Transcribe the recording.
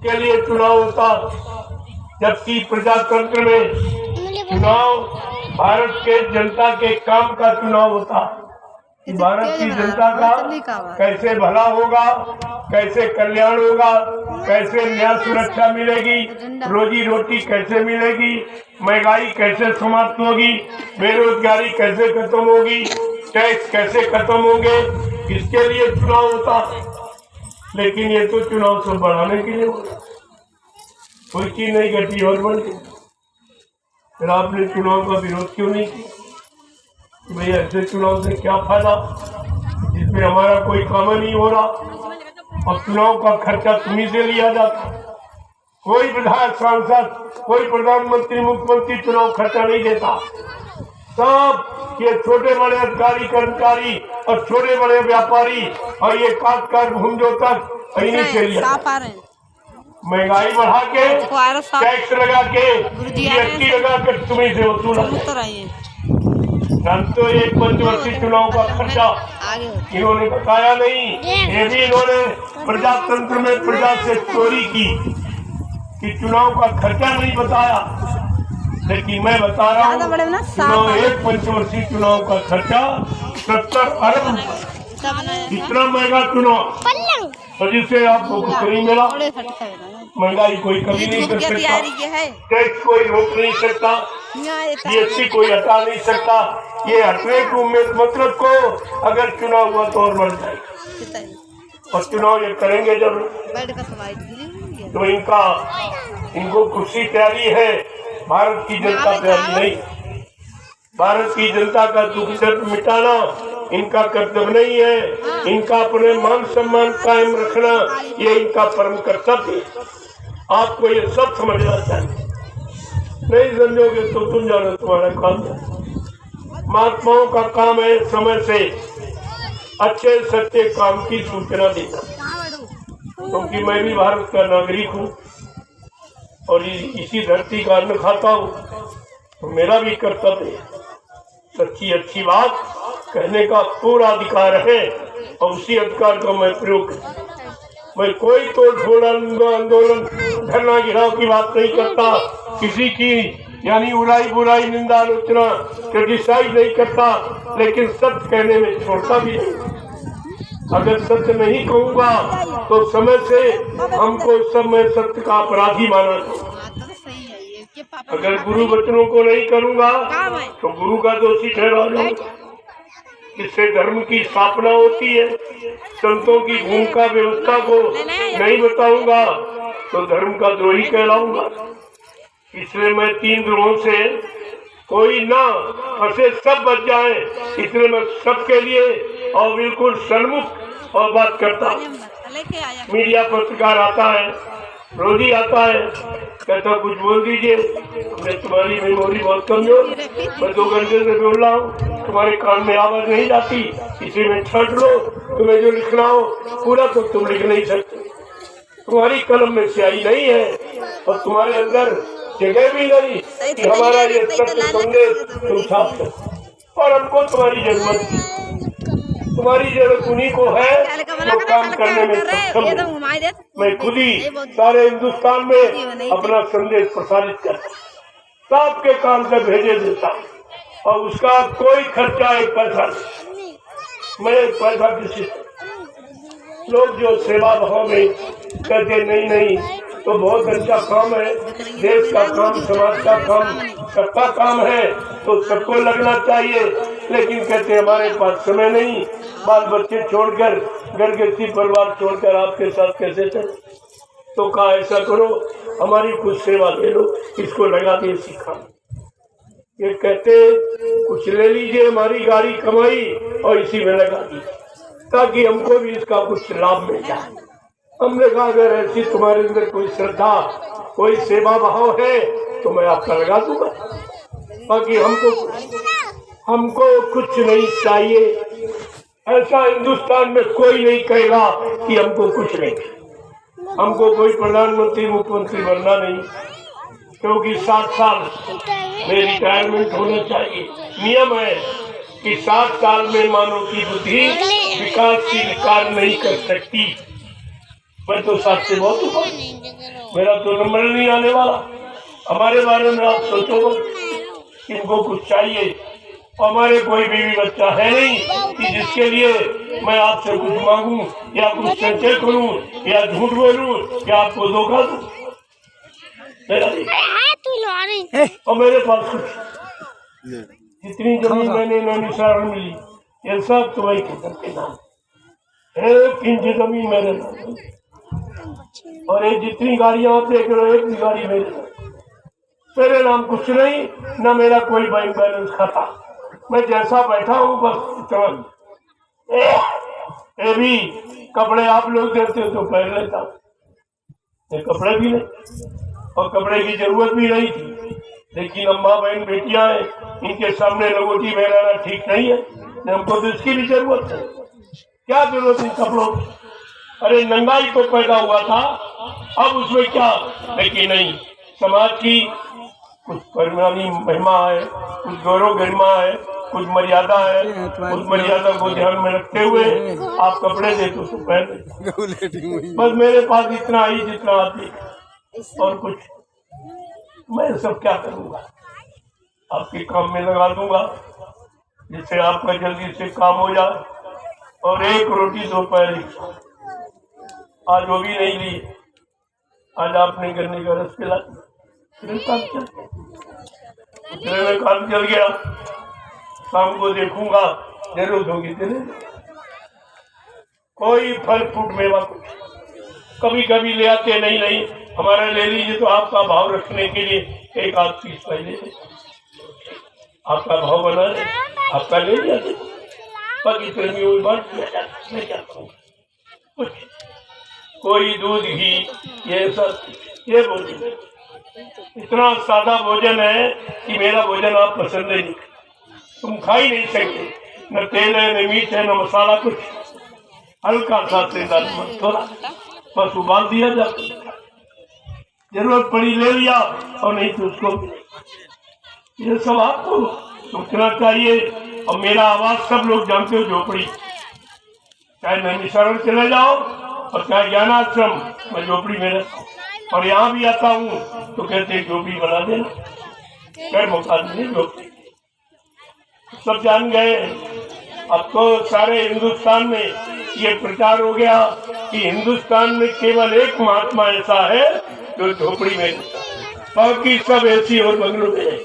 के लिए चुनाव होता, जबकि प्रजातंत्र में चुनाव भारत के जनता के काम का चुनाव होता। भारत की जनता का कैसे भला होगा, कैसे कल्याण होगा, कैसे न्याय सुरक्षा मिलेगी, रोजी रोटी कैसे मिलेगी, महंगाई कैसे समाप्त होगी, बेरोजगारी कैसे खत्म होगी, टैक्स कैसे खत्म होंगे, इसके लिए चुनाव होता। लेकिन ये तो चुनाव सब बढ़ाने के लिए होगा, कोई चीज नहीं घटी और बढ़ गई। फिर आपने चुनाव का विरोध क्यों नहीं किया? भाई ऐसे चुनाव से क्या फायदा जिसमें हमारा कोई काम नहीं हो रहा और चुनाव का खर्चा तुम्ही से लिया जाता। कोई विधायक, सांसद, कोई प्रधानमंत्री, मुख्यमंत्री चुनाव खर्चा नहीं देता। सब ये छोटे बड़े अधिकारी, कर्मचारी और छोटे बड़े व्यापारी और ये काटकर भूमजो तक इन्हीं से लिया। महंगाई बढ़ा के, टैक्स लगा के, जीएसटी लगा कर तुम्ही से वसूला। तो एक पंचवर्षीय चुनाव का खर्चा इन्होंने बताया नहीं। ये भी इन्होंने प्रजातंत्र में प्रजा से चोरी की कि चुनाव का खर्चा नहीं बताया। लेकिन मैं बता रहा हूँ, चुनाव एक पंचवर्षीय चुनाव का खर्चा 70 अरब, इतना महंगा चुनाव, तो जिससे आपको कुछ नहीं मिला। महंगाई कोई कमी नहीं कर सकता, टैक्स कोई रोक नहीं सकता, जीएसटी कोई हटा नहीं सकता। ये हटने की उम्मीद मत रखो, अगर चुनाव हुआ तो और बढ़ जाएगा। और चुनाव ये करेंगे जब तो इनको खुशी प्यारी है, भारत की जनता प्यारी नहीं। भारत की जनता का दुख दर्द मिटाना इनका कर्तव्य नहीं है। इनका अपने मान सम्मान कायम रखना ये इनका परम कर्तव्य है। आपको ये सब समझना चाहिए। नहीं समझोगे तो तुम जानो तुम्हारा काम है। महात्माओं का काम है समय से अच्छे सच्चे काम की सूचना देना, क्योंकि मैं भी भारत का नागरिक हूँ और इसी धरती का अन्न खाता हूँ, तो मेरा भी कर्तव्य है सच्ची अच्छी बात कहने का पूरा अधिकार है और उसी अधिकार का मैं प्रयोग करता। मैं कोई तोड़ फोड़ आंदोलन धरना गिराव की बात नहीं करता, किसी की यानी उड़ाई बुराई निंदा आलोचना क्रिटिसाइज नहीं करता, लेकिन सत्य कहने में छोड़ता भी नहीं। अगर सत्य नहीं कहूँगा तो समय से हमको सब में सत्य का अपराधी माना जाए। अगर गुरु वचनों को नहीं करूँगा तो गुरु का दोषी ठहरा जाऊंगा। इससे धर्म की स्थापना होती है। संतों की भूमिका व्यवस्था को नहीं बताऊंगा तो धर्म का द्रोही कहलाऊंगा। इसलिए मैं 3 द्रोहों से कोई ना फंसे, सब बच जाए, इसलिए मैं सबके लिए और बिल्कुल सन्मुख और बात करता हूँ। मीडिया पत्रकार आता है, रोज ही आता है, कहता कुछ बोल दीजिए। मैं तुम्हारी मेमोरी बहुत कमजोर, मैं 2 घंटे से बोल रहा हूँ, तुम्हारे कान में आवाज नहीं जाती, इसी में छाट लो। तुम्हें जो लिखना हो पूरा तो तुम लिख नहीं सकते, तुम्हारी कलम में स्याही नहीं है और तुम्हारे अंदर जगह भी नहीं कि हमारा ये सत्य संदेश तुम छाप सकते। और हमको तुम्हारी जरूरत है, तुम्हारी जरूरत उन्हीं को है जो काम करने में सक्षम है। मैं खुद ही सारे हिंदुस्तान में अपना संदेश प्रसारित करता, सबके कान तक भेजे देता और उसका कोई खर्चा 1 पैसा नहीं। मैं 1 पैसा किसी लोग जो सेवा भाव में कहते नहीं तो बहुत अच्छा काम है, देश का काम, समाज का काम, सबका काम है तो सबको लगना चाहिए। लेकिन कहते हमारे पास समय नहीं, बाल बच्चे छोड़कर, घर गृहस्थी परिवार छोड़कर आपके साथ कैसे चले। तो कहा ऐसा करो, हमारी कुछ सेवा ले लो, इसको लगा दे सिखा। ये कहते कुछ ले लीजिए, हमारी गाड़ी कमाई और इसी में लगा दी ताकि हमको भी इसका कुछ लाभ मिल जाए। हमने कहा अगर ऐसी तुम्हारे अंदर कोई श्रद्धा, कोई सेवा भाव है तो मैं आपका लगा दूंगा, बाकी हमको कुछ नहीं चाहिए। ऐसा हिंदुस्तान में कोई नहीं कहेगा कि हमको कुछ नहीं। हमको कोई प्रधानमंत्री मुख्यमंत्री बनना नहीं, क्योंकि 7 साल में रिटायरमेंट होना चाहिए। नियम है कि 7 साल में मानव की बुद्धि विकासशील कार्य नहीं कर सकती। मैं तो 7 से बहुत मेरा तो नंबर नहीं आने वाला। हमारे बारे में आप सोचो, इनको कुछ चाहिए। हमारे कोई बीवी बच्चा है नहीं कि जिसके लिए मैं आपसे कुछ मांगूं या कुछ संचय करूं या झूठ बोलूं या आपको धोखा दूं। मेरा और मेरे पास कुछ जितनी जमीन मैंने नैनीताल में ली ये सब तुम्हारी किस्म के नाम, एक इंच जमीन मेरे नाम, और ये जितनी गाड़ियां आप देख रहे हो एक भी गाड़ी मेरे नाम कुछ नहीं, न मेरा कोई बैंक बैलेंस खाता। मैं जैसा बैठा हूँ बस चल। ये भी कपड़े आप लोग देते हो तो पहन लेता, ये कपड़े भी नहीं और कपड़े की जरूरत भी नहीं थी, लेकिन अम्मा बहन बेटियां हैं, इनके सामने लंगोटी पहनाना ठीक नहीं है। हमको तो इसकी भी जरूरत है। क्या जरूरत है कपड़ों की? अरे नंगाई तो पैदा हुआ था, अब उसमें क्या? लेकिन नहीं, समाज की कुछ परिणामी महिमा है, कुछ गौरव गरिमा है, कुछ मर्यादा है, उस मर्यादा को ध्यान में रखते हुए आप कपड़े दे तो पहने। बस मेरे पास इतना ही जितना आती, और कुछ मैं सब क्या करूँगा, आपके काम में लगा दूंगा जिससे आपका जल्दी से काम हो जाए। और एक रोटी दोपहर आज वो भी नहीं ली, आज आपने गन्ने का रस पिला, काम चल गया। शाम को देखूंगा जरूर होगी तेरे कोई फल फ्रूट मेवा कुछ कभी कभी ले आते, नहीं हमारा ले लीजिए, तो आपका भाव रखने के लिए एक आध पीस पहले आपका भाव बना रहे, आपका ले लिया बाकी प्रेमियों बात कुछ कोई दूध घी ये सब ये भोजन इतना सादा भोजन है कि मेरा भोजन आप पसंद नहीं, तुम खा ही नहीं सकते। न तेल है, न मीठ है, न मसाला, कुछ हल्का सा तेल थोड़ा बस उबाल दिया जाता, जरूरत पड़ी ले लिया और नहीं तो उसको। ये सब आपको सोचना चाहिए। और मेरा आवाज सब लोग जानते हो, झोपड़ी, चाहे नैनीताल चले जाओ और चाहे ज्ञानाश्रम, मैं झोपड़ी में रहता हूँ और यहाँ भी आता हूँ तो कहते झोपड़ी बना देना, खैर मौका नहीं झोपड़ी सब जान गए। अब तो सारे हिंदुस्तान में ये प्रचार हो गया कि हिंदुस्तान में केवल एक महात्मा ऐसा है जो झोपड़ी में, बाकी सब ऐसी और बंगलों में है।